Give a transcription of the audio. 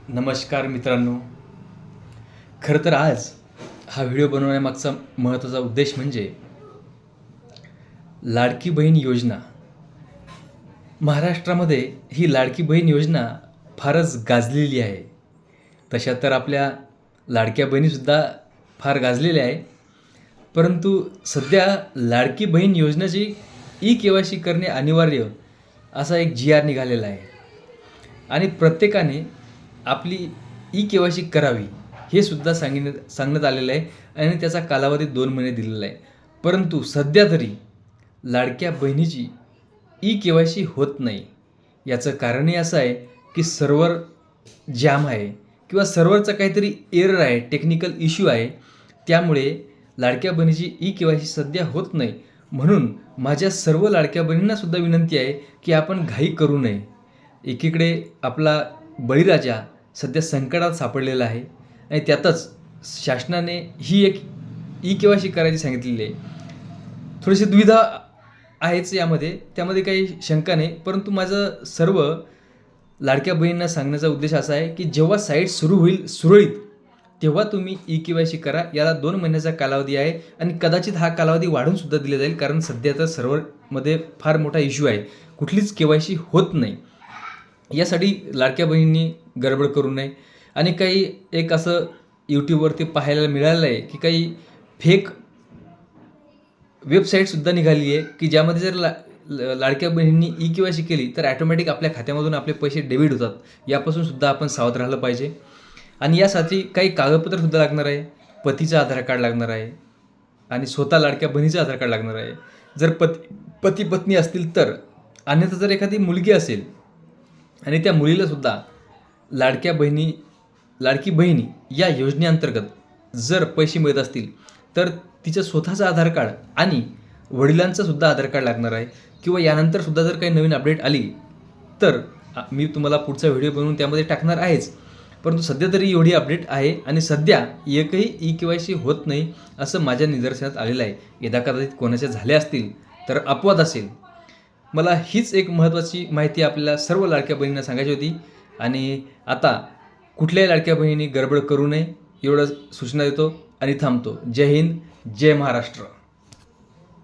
नमस्कार मित्रांनो. खरं तर आज हा व्हिडिओ बनवण्यामागचा महत्त्वाचा उद्देश म्हणजे लाडकी बहीण योजना. महाराष्ट्रामध्ये ही लाडकी बहीण योजना फारच गाजलेली आहे. तशा तर आपल्या लाडक्या बहिणीसुद्धा फार गाजलेल्या आहे. परंतु सध्या लाडकी बहीण योजनेची ई-के-वाय-सी करणे अनिवार्य असा एक जी-आर निघालेला आहे आणि प्रत्येकाने आपली ई-के-वाय-सी करावी हे सुद्धा सांगण्यात आलेलं आहे आणि त्याचा कालावधी 2 महिने दिलेला आहे. परंतु सध्या तरी लाडक्या बहिणीची ई-के-वाय-सी होत नाही. याचं कारणही असं आहे की सर्व्हर जॅम आहे किंवा सर्व्हरचा काहीतरी एरर आहे, टेक्निकल इश्यू आहे. त्यामुळे लाडक्या बहिणीची ई-के-वाय-सी सध्या होत नाही. म्हणून माझ्या सर्व लाडक्या बहिणींनासुद्धा विनंती आहे की आपण घाई करू नये. एकीकडे आपला बळीराजा सध्या संकटात सापडलेला आहे आणि त्यातच शासनाने ही एक ई-के-वाय-सी करायची सांगितलेली आहे. थोडीशी दुविधा आहेच यामध्ये, त्यामध्ये काही शंका नाही. परंतु माझं सर्व लाडक्या बहिणींना सांगण्याचा उद्देश असा आहे की जेव्हा साईट सुरू होईल सुरळीत तेव्हा तुम्ही ई-के-वाय-सी करा. याला 2 महिन्याचा कालावधी आहे आणि कदाचित हा कालावधी वाढूनसुद्धा दिला जाईल, कारण सध्या तर सर्व्हरमध्ये फार मोठा इश्यू आहे. कुठलीच के-वाय-सी होत नाही. यासाठी लाडक्या बहिणींनी गडबड करू नये. आणि काही एक असं यूट्यूबवरती पाहायला मिळालं आहे की काही फेक वेबसाईटसुद्धा निघाली आहे की ज्यामध्ये जर लाडक्या बहिणींनी ई-के-वाय-सी केली तर ॲटोमॅटिक आपल्या खात्यामधून आपले पैसे डेबिट होतात. यापासून सुद्धा आपण सावध राहिलं पाहिजे. आणि यासाठी काही कागदपत्रसुद्धा लागणार आहे. पतीचं आधार कार्ड लागणार आहे आणि स्वतः लाडक्या बहिणीचं आधार कार्ड लागणार आहे. जर पती पत्नी असतील तर. अन्यथा जर एखादी मुलगी असेल आणि त्या मुलीलासुद्धा लाडकी बहिणी या योजनेअंतर्गत जर पैसे मिळत असतील तर तिचं स्वतःचं आधार कार्ड आणि वडिलांचं सुद्धा आधार कार्ड लागणार आहे. किंवा यानंतरसुद्धा जर काही नवीन अपडेट आली तर मी तुम्हाला पुढचा व्हिडिओ बनवून त्यामध्ये टाकणार आहेच. परंतु सध्या तरी एवढी अपडेट आहे आणि सध्या एकही ई-के-वाय-सी होत नाही असं माझ्या निदर्शनात आलेलं आहे. यदाकदाचित कोणाच्या झाल्या असतील तर अपवाद असेल. मला हीच एक महत्त्वाची माहिती आपल्याला सर्व लाडक्या बहिणींना सांगायची होती. आणि आता कुठल्याही लाडक्या बहिणींनी गडबड करू नये एवढं सूचना देतो आणि थांबतो. जय हिंद, जय महाराष्ट्र.